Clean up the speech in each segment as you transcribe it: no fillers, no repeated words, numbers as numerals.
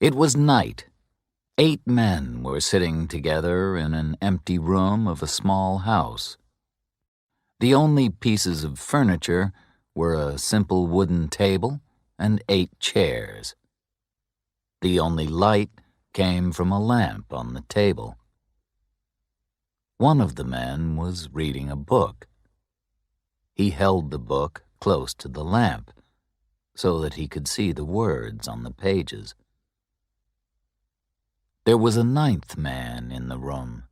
It was night. 8 men were sitting together in an empty room of a small house. The only pieces of furniture were a simple wooden table and 8 chairs. The only light came from a lamp on the table. One of the men was reading a book. He held the book close to the lamp so that he could see the words on the pages. There was a 9th man in the room.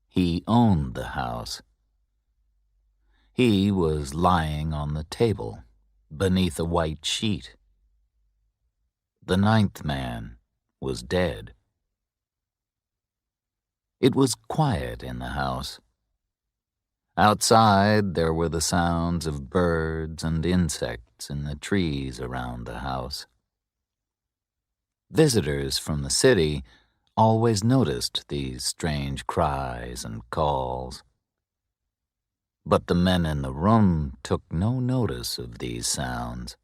He owned the house. He was lying on the table beneath a white sheet. The 9th man was dead. It was quiet in the house. Outside there were the sounds of birds and insects in the trees around the house. Visitors from the city always noticed these strange cries and calls. But the men in the room took no notice of these sounds.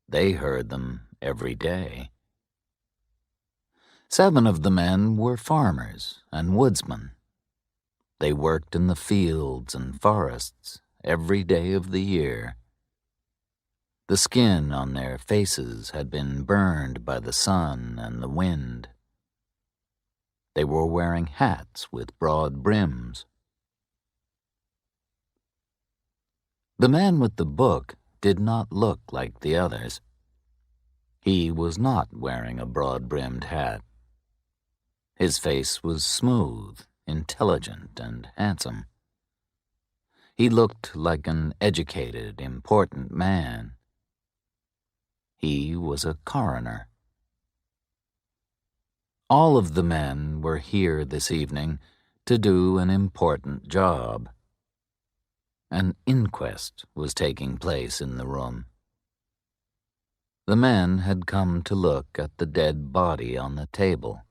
They heard them every day. 7 of the men were farmers and woodsmen. They worked in the fields and forests every day of the year. The skin on their faces had been burned by the sun and the wind. They were wearing hats with broad brims. The man with the book did not look like the others. He was not wearing a broad-brimmed hat. His face was smooth, intelligent, and handsome. He looked like an educated, important man. He was a coroner. All of the men were here this evening to do an important job. An inquest was taking place in the room. The men had come to look at the dead body on the table.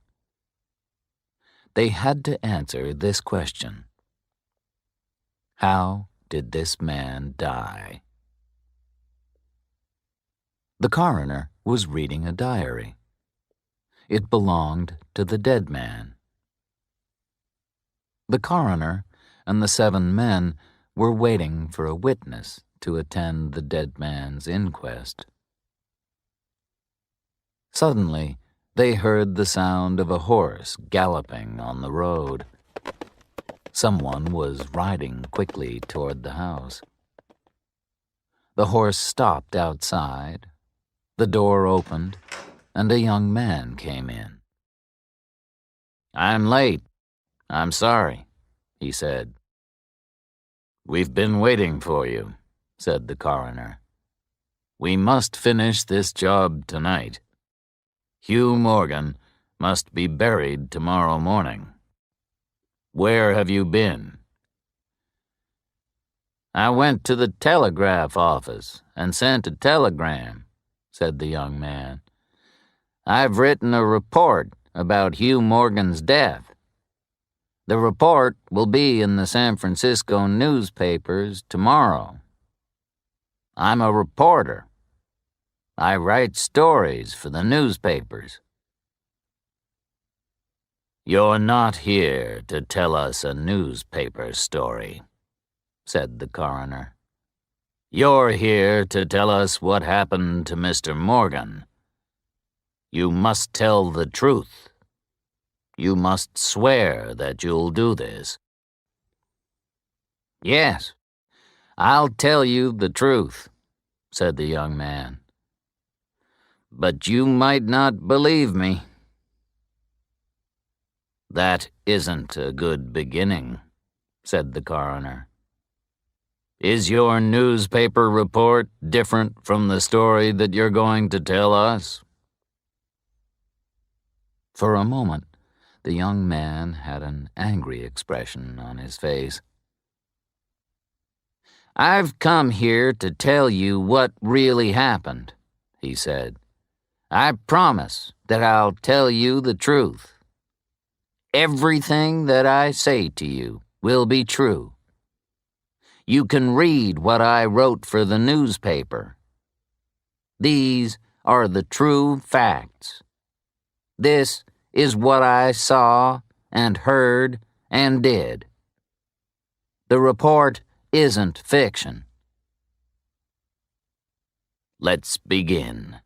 They had to answer this question: how did this man die? The coroner was reading a diary. It belonged to the dead man. The coroner and the 7 men were waiting for a witness to attend the dead man's inquest. Suddenly, they heard the sound of a horse galloping on the road. Someone was riding quickly toward the house. The horse stopped outside, the door opened, and a young man came in. "I'm late. I'm sorry," he said. "We've been waiting for you," said the coroner. "We must finish this job tonight. Hugh Morgan must be buried tomorrow morning. Where have you been?" "I went to the telegraph office and sent a telegram," said the young man. "I've written a report about Hugh Morgan's death. The report will be in the San Francisco newspapers tomorrow. I'm a reporter. I write stories for the newspapers." "You're not here to tell us a newspaper story," said the coroner. "You're here to tell us what happened to Mr. Morgan. You must tell the truth. You must swear that you'll do this." "Yes, I'll tell you the truth," said the young man. "But you might not believe me." "That isn't a good beginning," said the coroner. "Is your newspaper report different from the story that you're going to tell us?" For a moment, the young man had an angry expression on his face. "I've come here to tell you what really happened," he said. "I promise that I'll tell you the truth. Everything that I say to you will be true. You can read what I wrote for the newspaper. These are the true facts. This is what I saw and heard and did. The report isn't fiction. "Let's begin,"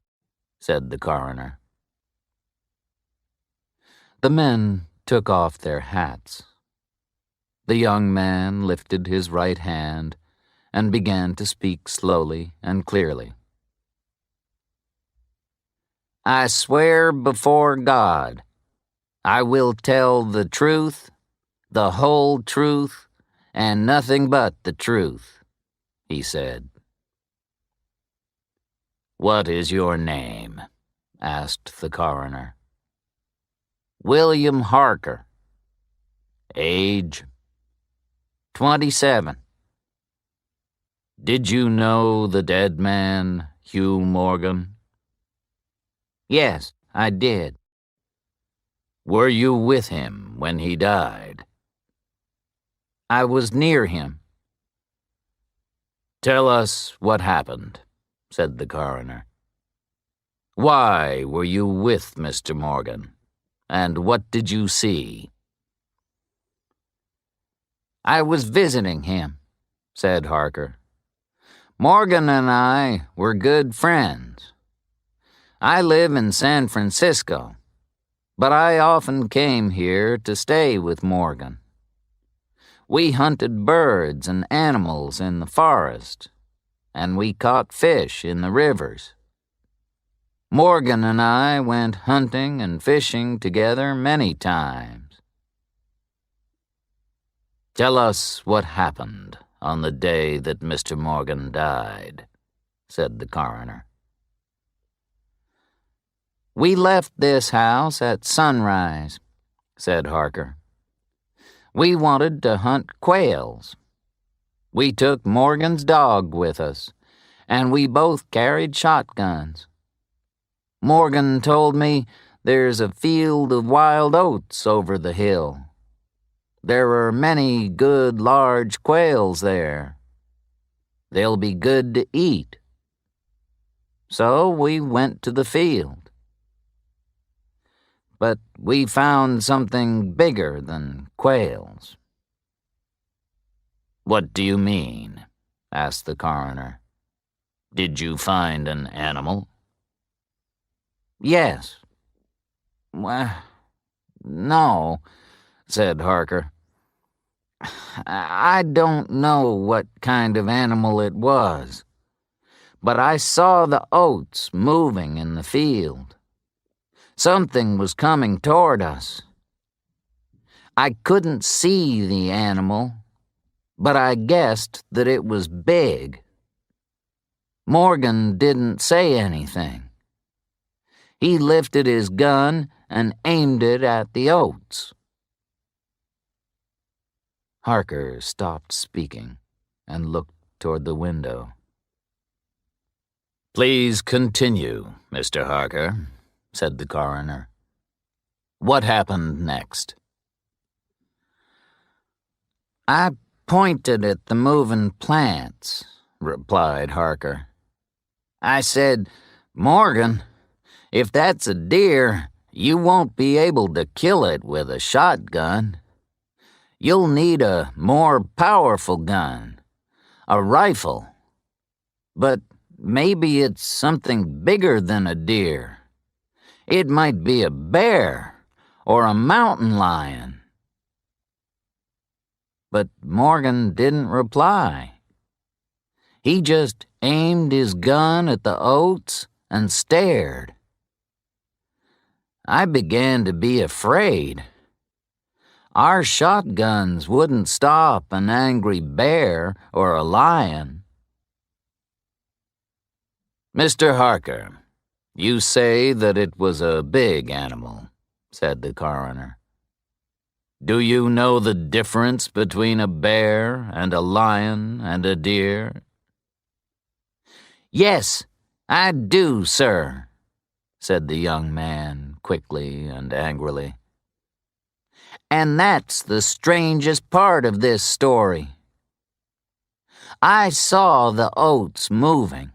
said the coroner. The men took off their hats. The young man lifted his right hand and began to speak slowly and clearly. "I swear before God, I will tell the truth, the whole truth, and nothing but the truth," he said. "What is your name?" asked the coroner. "William Harker." "Age?" 27. "Did you know the dead man, Hugh Morgan?" "Yes, I did." "Were you with him when he died?" "I was near him." "Tell us what happened," said the coroner. "Why were you with Mr. Morgan, and what did you see?" "I was visiting him," said Harker. "Morgan and I were good friends. I live in San Francisco, but I often came here to stay with Morgan. We hunted birds and animals in the forest, and we caught fish in the rivers. Morgan and I went hunting and fishing together many times." "Tell us what happened on the day that Mr. Morgan died," said the coroner. "We left this house at sunrise," said Harker. "We wanted to hunt quails. We took Morgan's dog with us, and we both carried shotguns. Morgan told me there's a field of wild oats over the hill. There are many good large quails there. They'll be good to eat. So we went to the field. But we found something bigger than quails." "What do you mean?" asked the coroner. "Did you find an animal?" "Yes." "Well, no," said Harker. "I don't know what kind of animal it was, but I saw the oats moving in the field. Something was coming toward us. I couldn't see the animal, but I guessed that it was big. Morgan didn't say anything. He lifted his gun and aimed it at the oats." Harker stopped speaking and looked toward the window. "Please continue, Mr. Harker," said the coroner. "What happened next?" "I pointed at the moving plants," replied Harker. "I said, 'Morgan, if that's a deer, you won't be able to kill it with a shotgun. You'll need a more powerful gun, a rifle. But maybe it's something bigger than a deer. It might be a bear or a mountain lion.' But Morgan didn't reply. He just aimed his gun at the oats and stared. I began to be afraid. Our shotguns wouldn't stop an angry bear or a lion." "Mr. Harker, you say that it was a big animal," said the coroner. "Do you know the difference between a bear and a lion and a deer?" "Yes, I do, sir," said the young man quickly and angrily. "And that's the strangest part of this story. I saw the oats moving,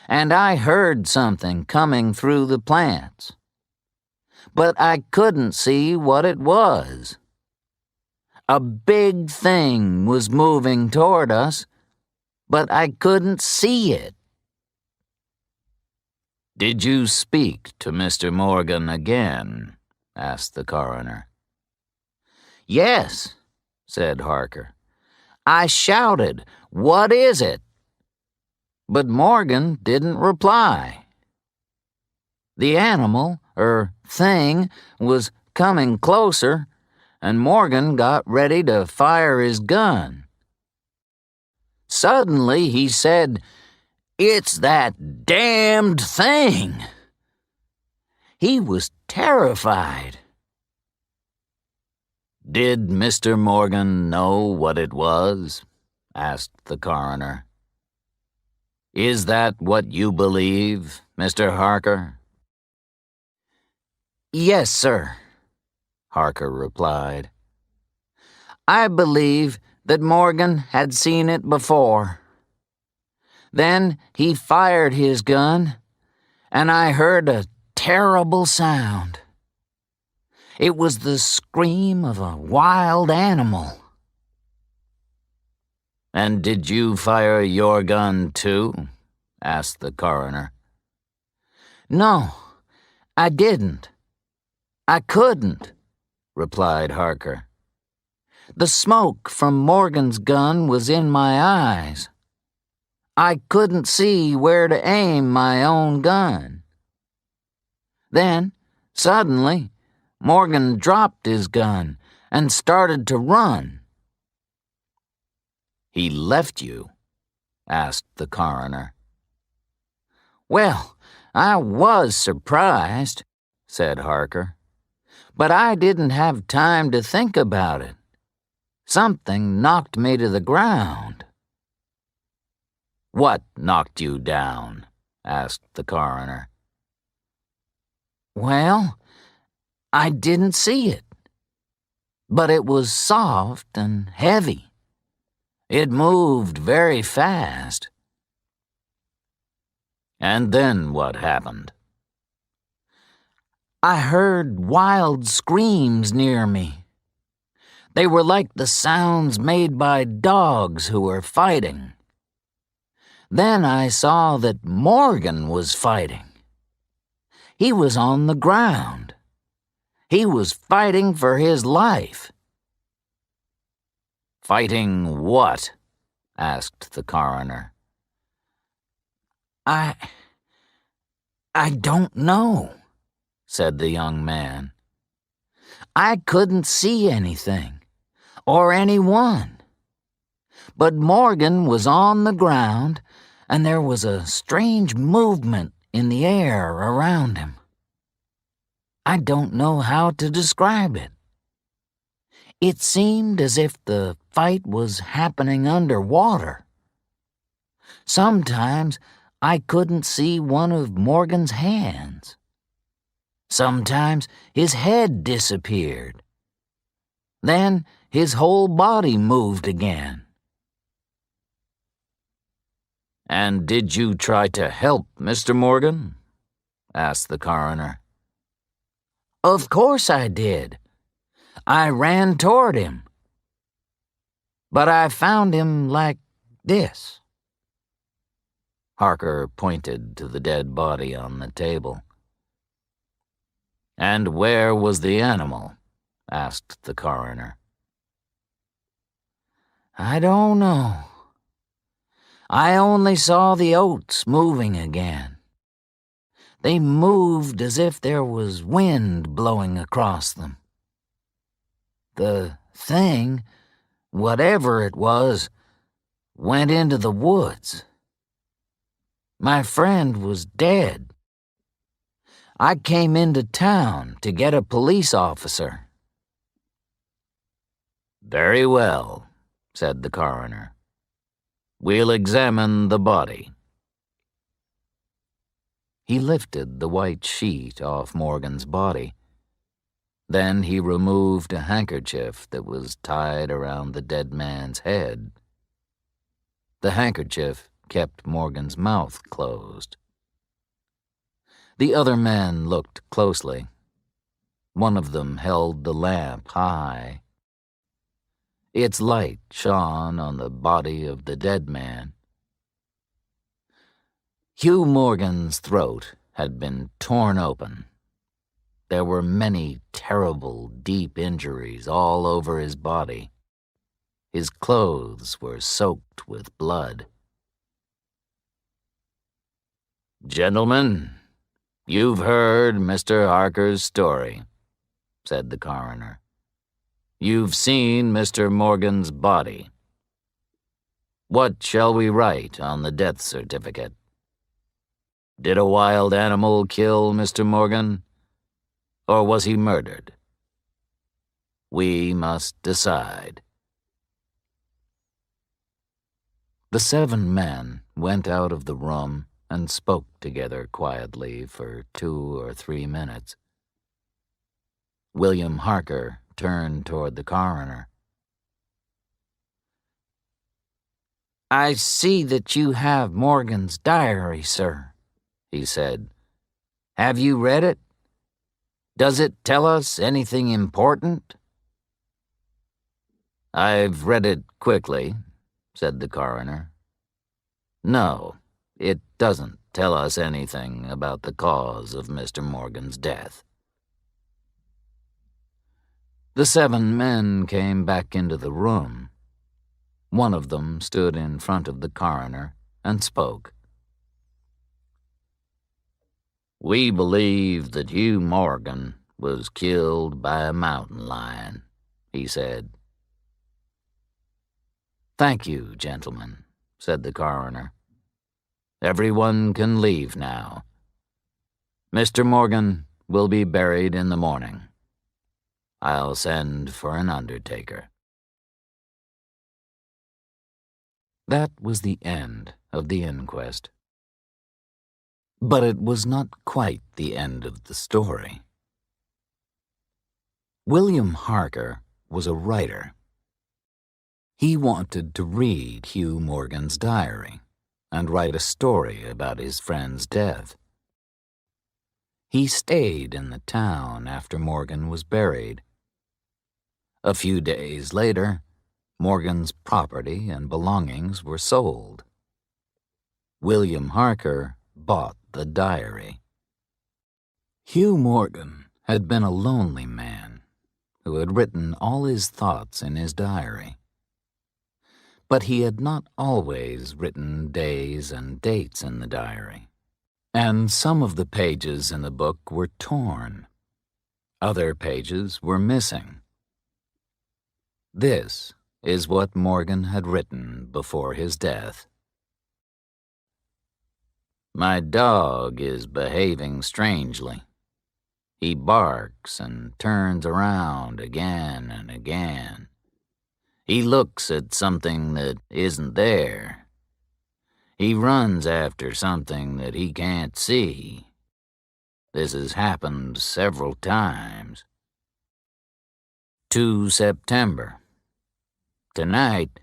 and I heard something coming through the plants. But I couldn't see what it was. A big thing was moving toward us, but I couldn't see it." "Did you speak to Mr. Morgan again?" asked the coroner. "Yes," said Harker. "I shouted, 'What is it?' But Morgan didn't reply. The animal, or thing, was coming closer, and Morgan got ready to fire his gun. Suddenly he said, 'It's that damned thing!' He was terrified." "Did Mr. Morgan know what it was?" asked the coroner. "Is that what you believe, Mr. Harker?" "Yes, sir," Harker replied. "I believe that Morgan had seen it before. Then he fired his gun, and I heard a terrible sound. It was the scream of a wild animal." "And did you fire your gun too?" asked the coroner. "No, I didn't. I couldn't," replied Harker. "The smoke from Morgan's gun was in my eyes. I couldn't see where to aim my own gun. Then, suddenly, Morgan dropped his gun and started to run." "He left you?" asked the coroner. "Well, I was surprised," said Harker, "but I didn't have time to think about it. Something knocked me to the ground." "What knocked you down?" asked the coroner. "Well, I didn't see it, but it was soft and heavy. It moved very fast." "And then what happened?" "I heard wild screams near me. They were like the sounds made by dogs who were fighting. Then I saw that Morgan was fighting. He was on the ground. He was fighting for his life." "Fighting what?" asked the coroner. I don't know," said the young man. "I couldn't see anything, or anyone. But Morgan was on the ground, and there was a strange movement in the air around him. I don't know how to describe it. It seemed as if the fight was happening underwater. Sometimes I couldn't see one of Morgan's hands. Sometimes his head disappeared. Then his whole body moved again." "And did you try to help Mr. Morgan?" asked the coroner. "Of course I did. I ran toward him. But I found him like this." Harker pointed to the dead body on the table. "And where was the animal?" asked the coroner. "I don't know. I only saw the oats moving again. They moved as if there was wind blowing across them. The thing, whatever it was, went into the woods. My friend was dead. I came into town to get a police officer." "Very well," said the coroner. "We'll examine the body." He lifted the white sheet off Morgan's body. Then he removed a handkerchief that was tied around the dead man's head. The handkerchief kept Morgan's mouth closed. The other men looked closely. One of them held the lamp high. Its light shone on the body of the dead man. Hugh Morgan's throat had been torn open. There were many terrible, deep injuries all over his body. His clothes were soaked with blood. "Gentlemen, you've heard Mr. Harker's story," said the coroner. "You've seen Mr. Morgan's body. What shall we write on the death certificate? Did a wild animal kill Mr. Morgan? Or was he murdered? We must decide." The 7 men went out of the room and spoke together quietly for 2 or 3 minutes. William Harker turned toward the coroner. "I see that you have Morgan's diary, sir," he said. "Have you read it? Does it tell us anything important?" "I've read it quickly," said the coroner. "No, it doesn't tell us anything about the cause of Mr. Morgan's death." The 7 men came back into the room. One of them stood in front of the coroner and spoke. "We believe that Hugh Morgan was killed by a mountain lion," he said. "Thank you, gentlemen," said the coroner. "Everyone can leave now. Mr. Morgan will be buried in the morning. I'll send for an undertaker." That was the end of the inquest. But it was not quite the end of the story. William Harker was a writer. He wanted to read Hugh Morgan's diary and write a story about his friend's death. He stayed in the town after Morgan was buried. A few days later, Morgan's property and belongings were sold. William Harker bought the diary. Hugh Morgan had been a lonely man who had written all his thoughts in his diary. But he had not always written days and dates in the diary, and some of the pages in the book were torn. Other pages were missing. This is what Morgan had written before his death. "My dog is behaving strangely. He barks and turns around again and again. He looks at something that isn't there. He runs after something that he can't see. This has happened several times. 2 September. Tonight,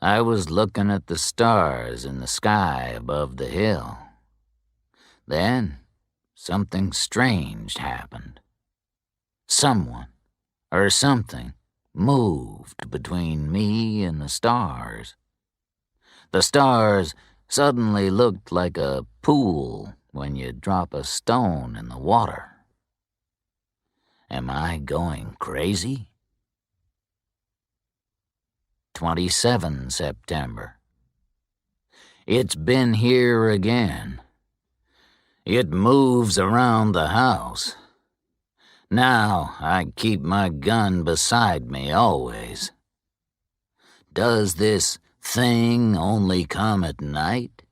I was looking at the stars in the sky above the hill. Then, something strange happened. Someone or something moved between me and the stars. The stars suddenly looked like a pool when you drop a stone in the water. Am I going crazy? 27 September. It's been here again. It moves around the house. Now I keep my gun beside me always. Does this thing only come at night?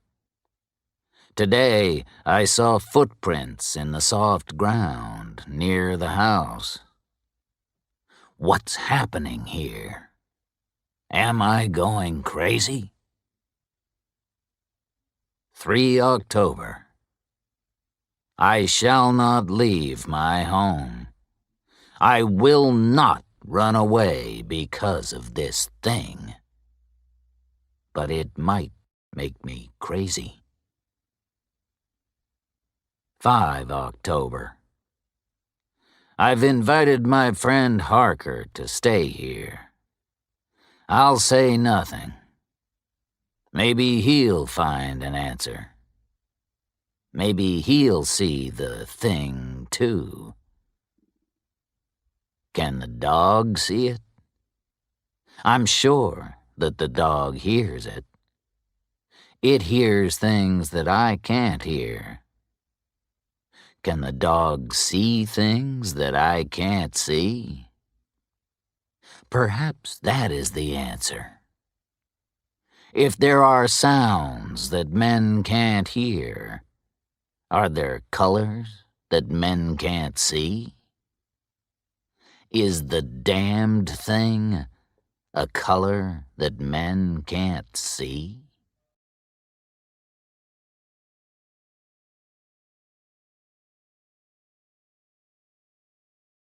Today I saw footprints in the soft ground near the house. What's happening here? Am I going crazy? 3 October. I shall not leave my home. I will not run away because of this thing. But it might make me crazy. 5 October. I've invited my friend Harker to stay here. I'll say nothing. Maybe he'll find an answer. Maybe he'll see the thing, too. Can the dog see it? I'm sure that the dog hears it. It hears things that I can't hear. Can the dog see things that I can't see? Perhaps that is the answer. If there are sounds that men can't hear, are there colors that men can't see? Is the damned thing a color that men can't see?